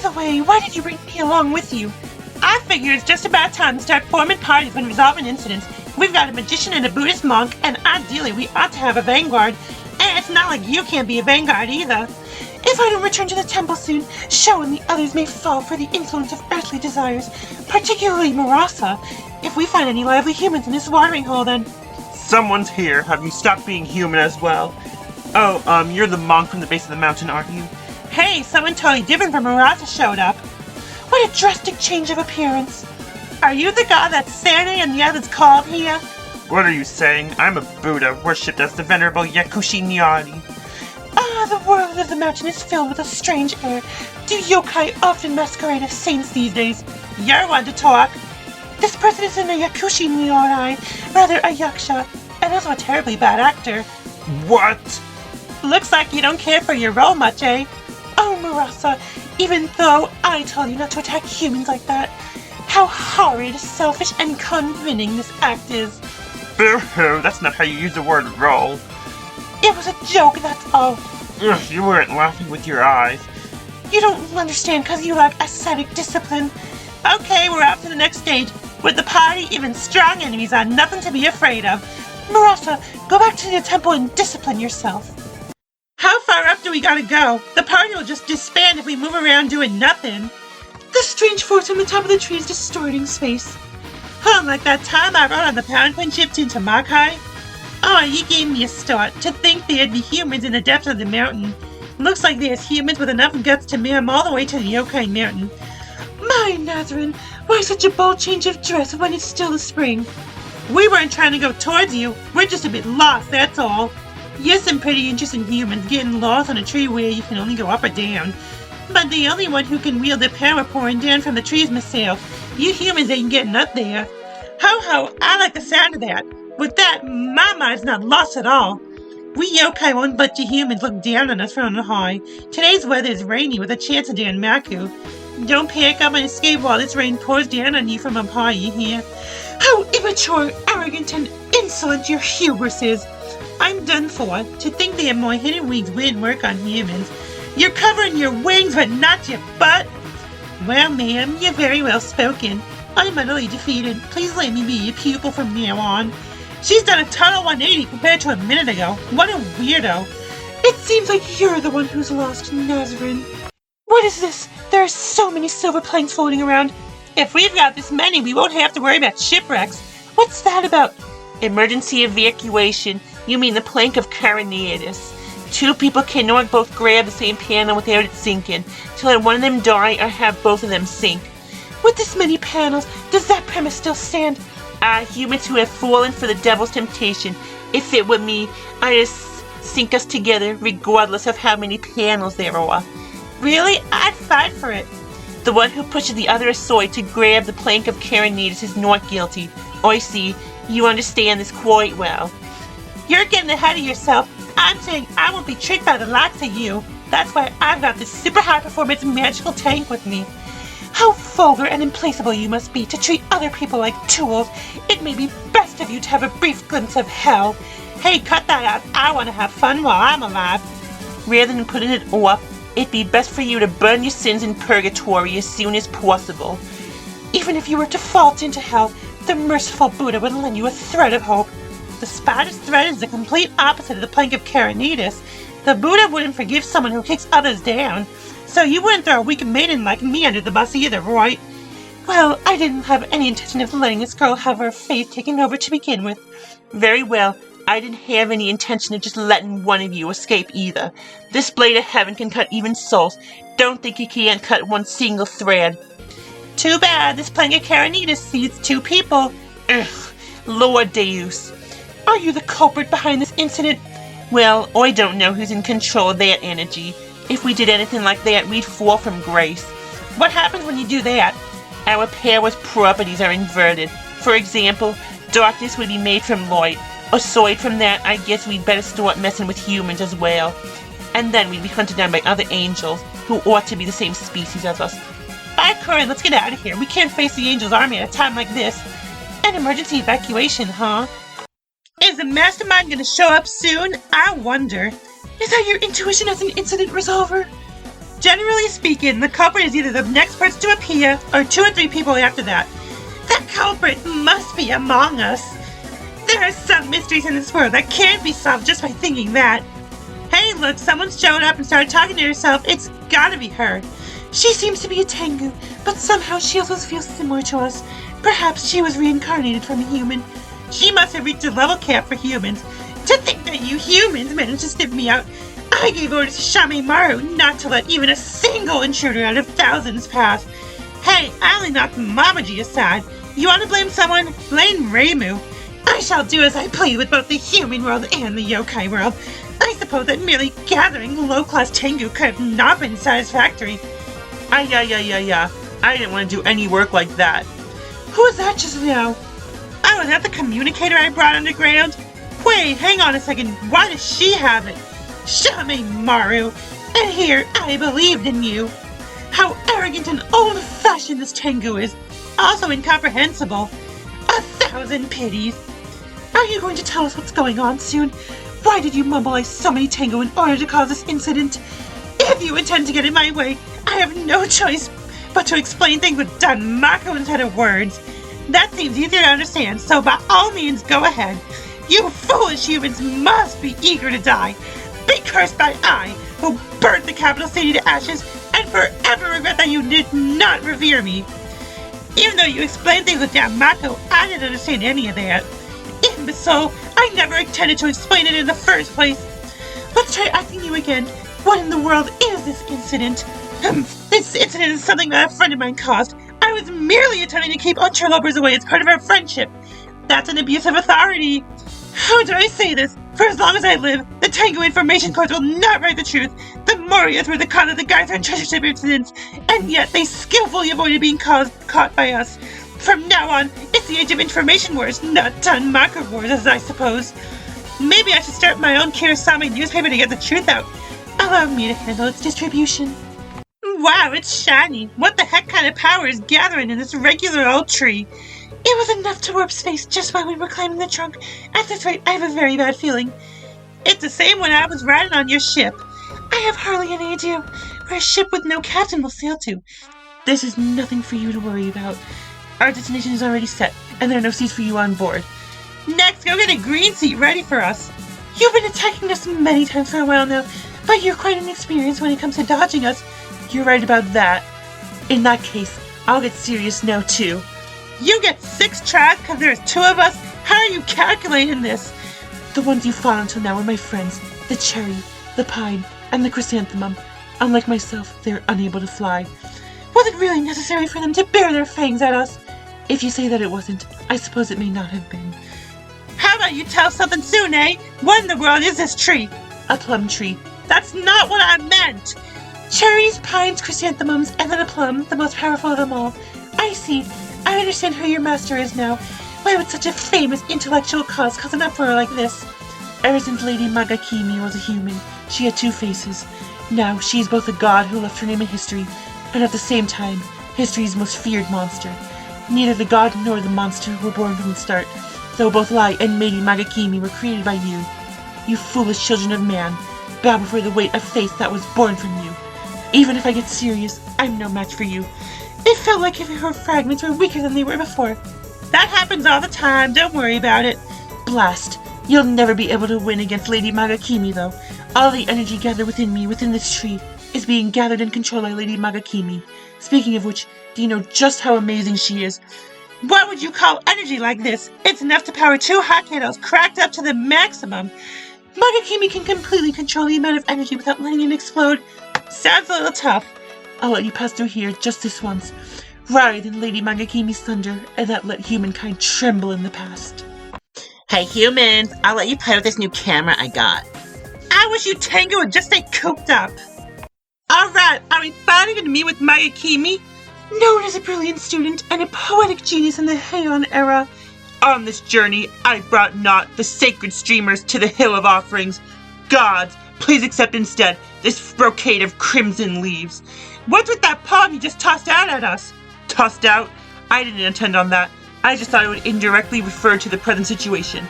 the way, why did you bring me along with you? I figure it's just about time to start forming parties when resolving incidents. We've got a magician and a Buddhist monk, and ideally we ought to have a vanguard. And it's not like you can't be a vanguard either. If I don't return to the temple soon, Sho and the others may fall for the influence of earthly desires, particularly Marisa. If we find any lively humans in this watering hole, then... Someone's here. Have you stopped being human as well? Oh, you're the monk from the base of the mountain, aren't you? Hey, someone totally different from Marisa showed up. What a drastic change of appearance. Are you the god that Saturday and the others called here? What are you saying? I'm a Buddha, worshipped as the venerable Yakushi Nyari. Ah, the world of the mountain is filled with a strange air. Do yokai often masquerade as saints these days? You're one to talk. This person isn't a Yakushi Nyari, rather a yaksha, and also a terribly bad actor. What? Looks like you don't care for your role much, eh? Oh, Marisa, even though I told you not to attack humans like that, how horrid, selfish, and condescending this act is. Boo-hoo, that's not how you use the word role. It was a joke, that's all. Ugh, you weren't laughing with your eyes. You don't understand because you lack ascetic discipline. Okay, we're up to the next stage. With the party, even strong enemies are nothing to be afraid of. Marisa, go back to the temple and discipline yourself. How far up do we gotta go? The party will just disband if we move around doing nothing. The strange force on the top of the tree is distorting space. Like that time I rode on the Pound ship into Makai? Oh, you gave me a start. To think there'd be humans in the depths of the mountain. Looks like there's humans with enough guts to man them all the way to the Yokai Mountain. My Nazarene, why such a bold change of dress when it's still the spring? We weren't trying to go towards you. We're just a bit lost, that's all. Yes, some pretty interesting humans getting lost on a tree where you can only go up or down. But the only one who can wield the power pouring down from the tree is myself. You humans ain't getting up there. Ho, I like the sound of that. With that, my mind's not lost at all. We yokai won't let you humans look down on us from on high. Today's weather is rainy with a chance of Danmaku. Don't pick up and escape while this rain pours down on you from up high, you hear? How immature, arrogant, and insolent your hubris is. I'm done for. To think they have more hidden wings wouldn't work on humans. You're covering your wings, but not your butt. Well, ma'am, you're very well spoken. I'm utterly defeated. Please let me be your pupil from now on. She's done a total 180 compared to a minute ago. What a weirdo. It seems like you're the one who's lost, Nazarene. What is this? There are so many silver planks floating around. If we've got this many, we won't have to worry about shipwrecks. What's that about? Emergency evacuation. You mean the plank of Carinatus. Two people cannot both grab the same panel without it sinking. To let one of them die or have both of them sink. With this many panels, does that premise still stand? Humans who have fallen for the devil's temptation. If it were me, I'd just sink us together regardless of how many panels there are. Really? I'd fight for it. The one who pushes the other aside to grab the plank of Carinatus is not guilty. I see. You understand this quite well. You're getting ahead of yourself. I'm saying I won't be tricked by the likes of you. That's why I've got this super high-performance magical tank with me. How vulgar and implacable you must be to treat other people like tools. It may be best of you to have a brief glimpse of hell. Hey, cut that out. I want to have fun while I'm alive. Rather than putting it off, it'd be best for you to burn your sins in purgatory as soon as possible. Even if you were to fall into hell, the merciful Buddha would lend you a thread of hope. The spider's thread is the complete opposite of the plank of Carinatus. The Buddha wouldn't forgive someone who kicks others down. So you wouldn't throw a weak maiden like me under the bus either, right? Well, I didn't have any intention of letting this girl have her faith taken over to begin with. Very well. I didn't have any intention of just letting one of you escape either. This blade of heaven can cut even souls. Don't think you can't cut one single thread. Too bad. This plank of Carinatus sees two people. Ugh. Lord Deus. Are you the culprit behind this incident? Well, I don't know who's in control of that energy. If we did anything like that, we'd fall from grace. What happens when you do that? Our powers' properties are inverted. For example, darkness would be made from light. Aside from that, I guess we'd better start messing with humans as well. And then we'd be hunted down by other angels, who ought to be the same species as us. By Corin, let's get out of here. We can't face the angels' army at a time like this. An emergency evacuation, huh? Is the mastermind gonna show up soon? I wonder. Is that your intuition as an incident resolver? Generally speaking, the culprit is either the next person to appear or 2 or 3 people after that. The culprit must be among us. There are some mysteries in this world that can't be solved just by thinking that. Hey, look, someone showed up and started talking to herself. It's gotta be her. She seems to be a Tengu, but somehow she also feels similar to us. Perhaps she was reincarnated from a human. She must have reached a level cap for humans. To think that you humans managed to sniff me out. I gave orders to Shame Maru not to let even a single intruder out of thousands pass. Hey, I only knocked Mamaji aside. You want to blame someone? Blame Reimu. I shall do as I please with both the human world and the yokai world. I suppose that merely gathering low-class Tengu could have not been satisfactory. Yeah. I didn't want to do any work like that. Who was that just now? Oh, is that the communicator I brought underground? Wait, hang on a second. Why does she have it? Shame Maru. And here, I believed in you. How arrogant and old-fashioned this Tengu is. Also incomprehensible. 1,000 pities. Are you going to tell us what's going on soon? Why did you mobilize so many Tengu in order to cause this incident? If you intend to get in my way, I have no choice but to explain things with Danmaku instead of words. That seems easier to understand, so by all means go ahead. You foolish humans must be eager to die. Be cursed by I, who burnt the capital city to ashes, and forever regret that you did not revere me. Even though you explained things with Danmaku, I didn't understand any of that. Imbecile, I never intended to explain it in the first place. Let's try asking you again. What in the world is this incident? This incident is something that a friend of mine caused. I was merely attempting to keep interlopers away as part of our friendship. That's an abuse of authority. How do I say this? For as long as I live, the Tengu Information Corps will not write the truth. The Morias were the cause of the Geyser and treasure ship incidents, and yet they skillfully avoided being caught by us. From now on, it's the age of information wars, not Danmaku wars, as I suppose. Maybe I should start my own Kirasame newspaper to get the truth out. Allow me to handle its distribution. Wow, it's shiny. What the heck kind of power is gathering in this regular old tree? It was enough to warp space just while we were climbing the trunk. At this rate, I have a very bad feeling. It's the same when I was riding on your ship. I have hardly any idea where a ship with no captain will sail to. This is nothing for you to worry about. Our destination is already set, and there are no seats for you on board. Next, go get a green seat ready for us. You've been attacking us many times for a while now, but you're quite inexperienced when it comes to dodging us. You're right about that. In that case, I'll get serious now too. You get 6 tries because there's 2 of us? How are you calculating this? The ones you fought until now are my friends, the cherry, the pine, and the chrysanthemum. Unlike myself, they are unable to fly. Was it really necessary for them to bare their fangs at us? If you say that it wasn't, I suppose it may not have been. How about you tell us something soon, eh? What in the world is this tree? A plum tree. That's not what I meant! Cherries, pines, chrysanthemums, and then a plum, the most powerful of them all. I see. I understand who your master is now. Why would such a famous intellectual cause an uproar like this? Ever since Lady Magakimi was a human, she had 2 faces. Now she is both a god who left her name in history, and at the same time, history's most feared monster. Neither the god nor the monster were born from the start, though both Lai and Lady Magakimi were created by you. You foolish children of man, bow before the weight of faith that was born from you. Even if I get serious, I'm no match for you. It felt like if her fragments were weaker than they were before. That happens all the time, don't worry about it. Blast. You'll never be able to win against Lady Magakimi, though. All the energy gathered within me, within this tree, is being gathered and controlled by Lady Magakimi. Speaking of which, do you know just how amazing she is? What would you call energy like this? It's enough to power 2 hot candles cracked up to the maximum. Magakimi can completely control the amount of energy without letting it explode. Sounds a little tough. I'll let you pass through here just this once, rather than Lady Magakimi's thunder, and that let humankind tremble in the past. Hey humans, I'll let you play with this new camera I got. I wish you Tengu would just stay cooped up. Alright, are we finally going to meet with Magakimi? Known as a brilliant student and a poetic genius in the Heian era. On this journey, I brought not the sacred streamers to the hill of offerings. Gods, please accept instead this brocade of crimson leaves. What's with that poem you just tossed out at us? Tossed out? I didn't intend on that. I just thought it would indirectly refer to the present situation.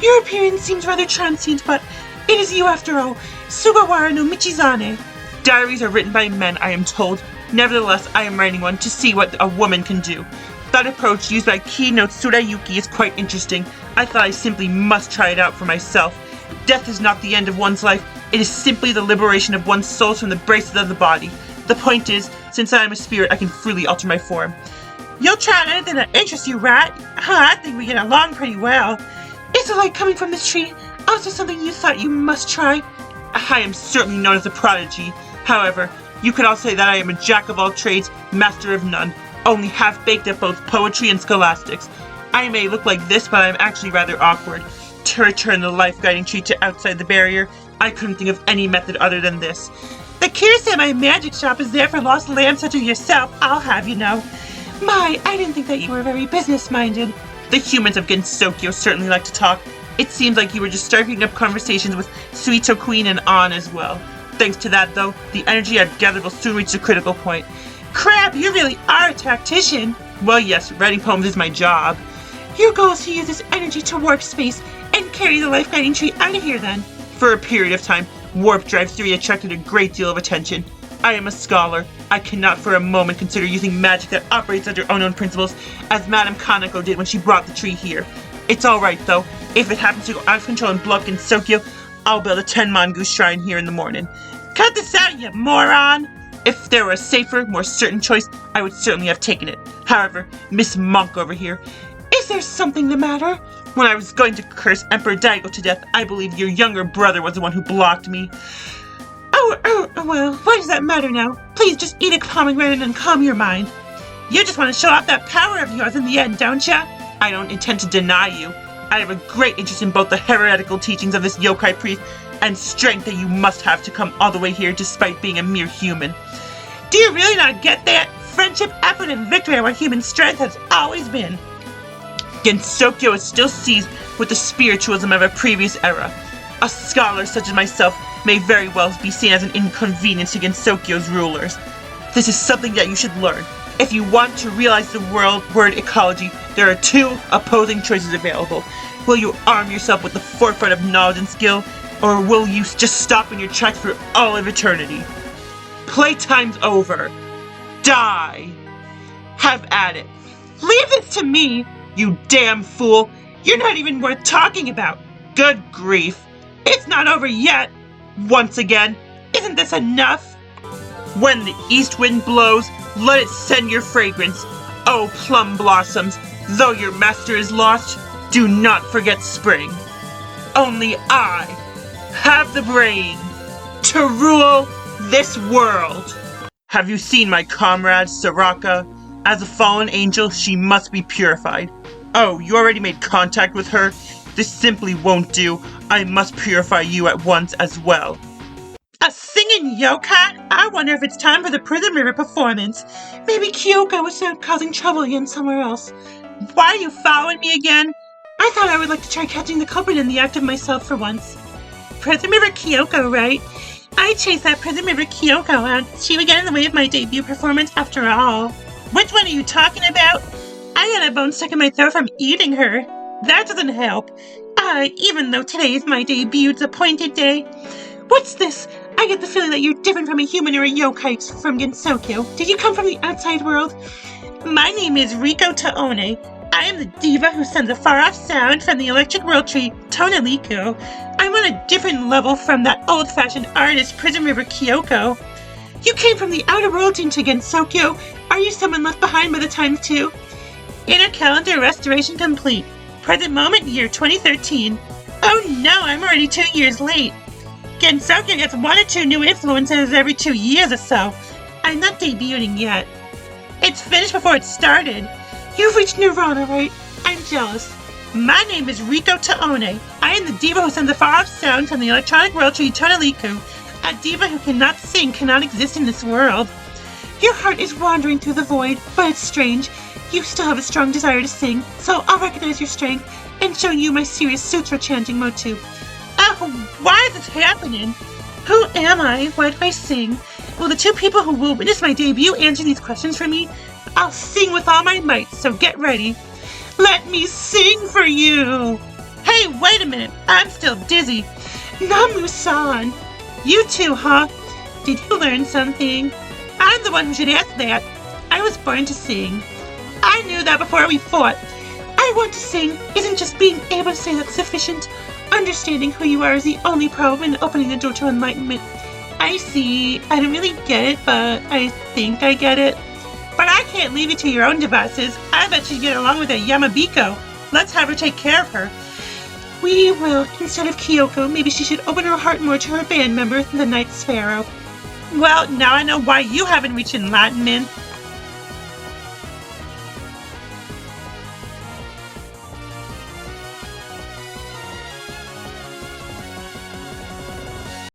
Your appearance seems rather transient, but it is you after all, Sugawara no Michizane. Diaries are written by men, I am told. Nevertheless, I am writing one to see what a woman can do. That approach used by Keynote Tsurayuki is quite interesting. I thought I simply must try it out for myself. Death is not the end of one's life. It is simply the liberation of one's soul from the braces of the body. The point is, since I am a spirit, I can freely alter my form. You'll try anything that interests you, right? I think we get along pretty well. Is the light coming from this tree also something you thought you must try? I am certainly known as a prodigy. However, you could also say that I am a jack of all trades, master of none, only half-baked at both poetry and scholastics. I may look like this, but I am actually rather awkward. To return the life-guiding tree to outside the barrier, I couldn't think of any method other than this. The cure said my magic shop is there for lost lambs such as yourself, I'll have you know. My, I didn't think that you were very business-minded. The humans of Gensokyo certainly like to talk. It seems like you were just striking up conversations with Suito Queen and An as well. Thanks to that, though, the energy I've gathered will soon reach the critical point. Crap, you really are a tactician. Well, yes, writing poems is my job. Your goal is to use this energy to warp space and carry the life-guiding tree out of here, then. For a period of time, warp drive theory attracted a great deal of attention. I am a scholar. I cannot for a moment consider using magic that operates under unknown principles, as Madame Kaneko did when she brought the tree here. It's alright, though. If it happens to go out of control and blow up Gensokyo, I'll build a 10-mongoose shrine here in the morning. Cut this out, you moron! If there were a safer, more certain choice, I would certainly have taken it. However, Miss Monk over here, is there something the matter? When I was going to curse Emperor Daigo to death, I believe your younger brother was the one who blocked me. Well, why does that matter now? Please just eat a pomegranate and calm your mind. You just want to show off that power of yours in the end, don't ya? I don't intend to deny you. I have a great interest in both the heretical teachings of this yokai priest and strength that you must have to come all the way here despite being a mere human. Do you really not get that? Friendship, effort, and victory are what human strength has always been. Gensokyo is still seized with the spiritualism of a previous era. A scholar such as myself may very well be seen as an inconvenience to Gensokyo's rulers. This is something that you should learn. If you want to realize the word ecology, there are two opposing choices available. Will you arm yourself with the forefront of knowledge and skill, or will you just stop in your tracks for all of eternity? Playtime's over. Die. Have at it. Leave this to me. You damn fool. You're not even worth talking about. Good grief. It's not over yet. Once again. Isn't this enough? When the east wind blows, let it send your fragrance. Oh, plum blossoms, though your master is lost, do not forget spring. Only I have the brain to rule this world. Have you seen my comrade, Soraka? As a fallen angel, she must be purified. Oh, you already made contact with her? This simply won't do. I must purify you at once as well. A singing yokai? I wonder if it's time for the Prison River performance. Maybe Kyoko was out causing trouble again somewhere else. Why are you following me again? I thought I would like to try catching the culprit in the act of myself for once. Prison River Kyoko, right? I chased that Prison River Kyoko out. She would get in the way of my debut performance after all. Which one are you talking about? I got a bone stuck in my throat from eating her. That doesn't help. Even though today is my debute's appointed day. What's this? I get the feeling that you're different from a human or a yokai from Gensokyo. Did you come from the outside world? My name is Riko Taone. I am the diva who sends a far-off sound from the electric world tree, Toneliku. I'm on a different level from that old-fashioned artist, Prison River Kyoko. You came from the outer world into Gensokyo. Are you someone left behind by the times too? Inner calendar restoration complete. Present moment, year 2013. Oh no, I'm already 2 years late. Gensokyo gets 1 or 2 new influences every 2 years or so. I'm not debuting yet. It's finished before it started. You've reached Nirvana, right? I'm jealous. My name is Riko Taone. I am the diva who sends a far-off sound from the electronic world tree Toneliku. A diva who cannot sing cannot exist in this world. Your heart is wandering through the void, but it's strange. You still have a strong desire to sing, so I'll recognize your strength and show you my serious sutra chanting motu. Oh, why is this happening? Who am I? Why do I sing? Will the 2 people who will witness my debut answer these questions for me? I'll sing with all my might, so get ready. Let me sing for you! Hey, wait a minute, I'm still dizzy. Namu-san. You too, huh? Did you learn something? I'm the one who should ask that. I was born to sing. I knew that before we fought. I want to sing isn't just being able to say that's sufficient. Understanding who you are is the only problem in opening the door to enlightenment. I see. I don't really get it, but I think I get it. But I can't leave you to your own devices. I bet you'd get along with that Yamabiko. Let's have her take care of her. We will. Instead of Kyoko, maybe she should open her heart more to her band member, the Night Sparrow. Well, now I know why you haven't reached enlightenment.